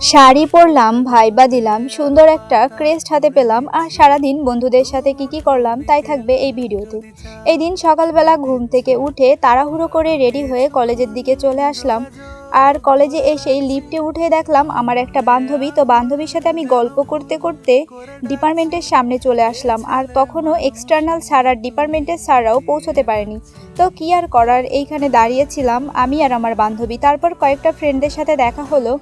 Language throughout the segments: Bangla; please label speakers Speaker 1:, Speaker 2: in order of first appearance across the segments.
Speaker 1: শাড়ি পরলাম, ভাইবা দিলাম, সুন্দর একটা ক্রেস্ট হাতে পেলাম, আর সারাদিন বন্ধুদের সাথে কি করলাম তাই থাকবে এই ভিডিওতে। এই দিন সকালবেলা ঘুম থেকে উঠে তাড়াহুড়ো করে রেডি হয়ে কলেজের দিকে চলে আসলাম। আর কলেজে এসেই লিফটে উঠে দেখলাম আমার একটা বান্ধবী, তো বান্ধবীর সাথে আমি গল্প করতে করতে ডিপার্টমেন্টের সামনে চলে আসলাম। আর তখনও এক্সটার্নাল স্যার আর ডিপার্টমেন্টের স্যাররাও পৌঁছতে পারেনি। তো কি আর করার, এইখানে দাঁড়িয়েছিলাম আমি আর আমার বান্ধবী। তারপর কয়েকটা ফ্রেন্ডদের সাথে দেখা হলো,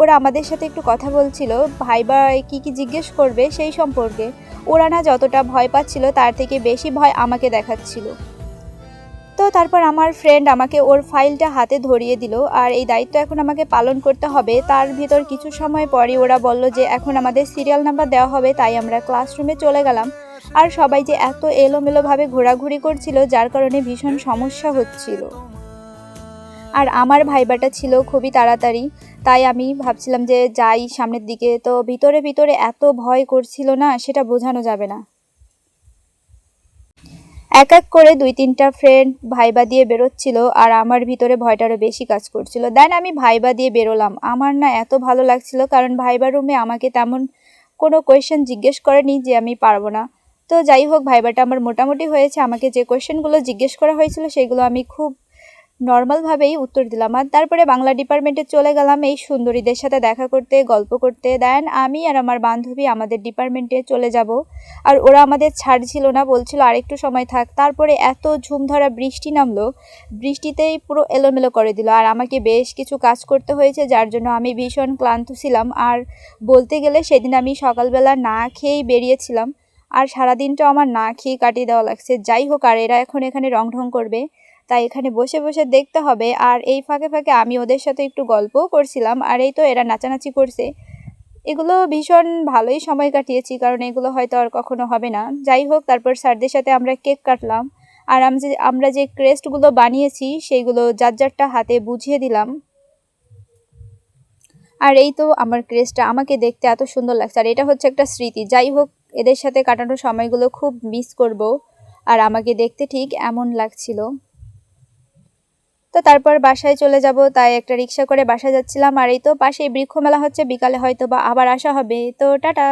Speaker 1: ওরা আমাদের সাথে একটু কথা বলছিল ভাইবা কি জিজ্ঞেস করবে সেই সম্পর্কে। ওরা না যতটা ভয় পাচ্ছিল তার থেকে বেশি ভয় আমাকে দেখাচ্ছিল। তো তারপর আমার ফ্রেন্ড আমাকে ওর ফাইলটা হাতে ধরিয়ে দিল, আর এই দায়িত্ব এখন আমাকে পালন করতে হবে। তার ভিতর কিছু সময় পরই ওরা বলল যে এখন আমাদের সিরিয়াল নাম্বার দেওয়া হবে, তাই আমরা ক্লাসরুমে চলে গেলাম। আর সবাই যে এত এলোমেলোভাবে ঘোরাঘুরি করছিল যার কারণে ভীষণ সমস্যা হচ্ছিল। আর আমার ভাইবাটা ছিল খুবই তাড়াতাড়ি, তাই আমি ভাবছিলাম যে যাই সামনের দিকে। তো ভিতরে ভিতরে এত ভয় করছিল না, সেটা বোঝানো যাবে না। এক এক করে 2-3টা ফ্রেন্ড ভাইবা দিয়ে বেরোচ্ছিল, আর আমার ভিতরে ভয়টারও বেশি কাজ করছিল। দেন আমি ভাইবা দিয়ে বেরোলাম। আমার না এত ভালো লাগছিল, কারণ ভাইবা রুমে আমাকে তেমন কোনো কোয়েশ্চেন জিজ্ঞেস করেনি যে আমি পারবো না। তো যাই হোক, ভাইবাটা আমার মোটামুটি হয়েছে। আমাকে যে কোয়েশ্চেনগুলো জিজ্ঞেস করা হয়েছিল সেগুলো আমি খুব নর্মালভাবেই উত্তর দিলাম। আর তারপরে বাংলা ডিপার্টমেন্টে চলে গেলাম এই সুন্দরীদের সাথে দেখা করতে, গল্প করতে। দেন আমি আর আমার বান্ধবী আমাদের ডিপার্টমেন্টে চলে যাব। আর ওরা আমাদের ছাড়ছিল না, বলছিল আরেকটু সময় থাক। তারপরে এত ঝুমধরা বৃষ্টি নামলো, বৃষ্টিতেই পুরো এলোমেলো করে দিল। আর আমাকে বেশ কিছু কাজ করতে হয়েছে, যার জন্য আমি ভীষণ ক্লান্ত ছিলাম। আর বলতে গেলে সেদিন আমি সকালবেলা না খেয়েই বেরিয়েছিলাম, আর সারাদিনটা আমার না খেয়ে কাটিয়ে দেওয়া লাগছে। যাই হোক, আর এরা এখন এখানে রং ঢং করবে, তাই এখানে বসে বসে দেখতে হবে। আর এই ফাঁকে ফাঁকে আমি ওদের সাথে একটু গল্পও করছিলাম। আর এই তো এরা নাচানাচি করছে। এগুলো ভীষণ ভালোই সময় কাটিয়েছি, কারণ এগুলো হয়তো আর কখনো হবে না। যাই হোক, তারপর স্যারদের সাথে আমরা কেক কাটলাম। আর আমরা যে ক্রেস্টগুলো বানিয়েছি সেইগুলো যার যারটা হাতে বুঝিয়ে দিলাম। আর এই তো আমার ক্রেস্টটা, আমাকে দেখতে এত সুন্দর লাগছে। আর এটা হচ্ছে একটা স্মৃতি। যাই হোক, এদের সাথে কাটানো সময়গুলো খুব মিস করব। আর আমাকে দেখতে ঠিক এমন লাগছিল। তো তারপর বাসায় চলে যাব, তাই একটা রিক্সা করে বাসায় যাচ্ছিলাম। আর এই তো পাশেই বৃক্ষ মেলা হচ্ছে, বিকালে হয়তো বা আবার আসা হবে। তো টাটা।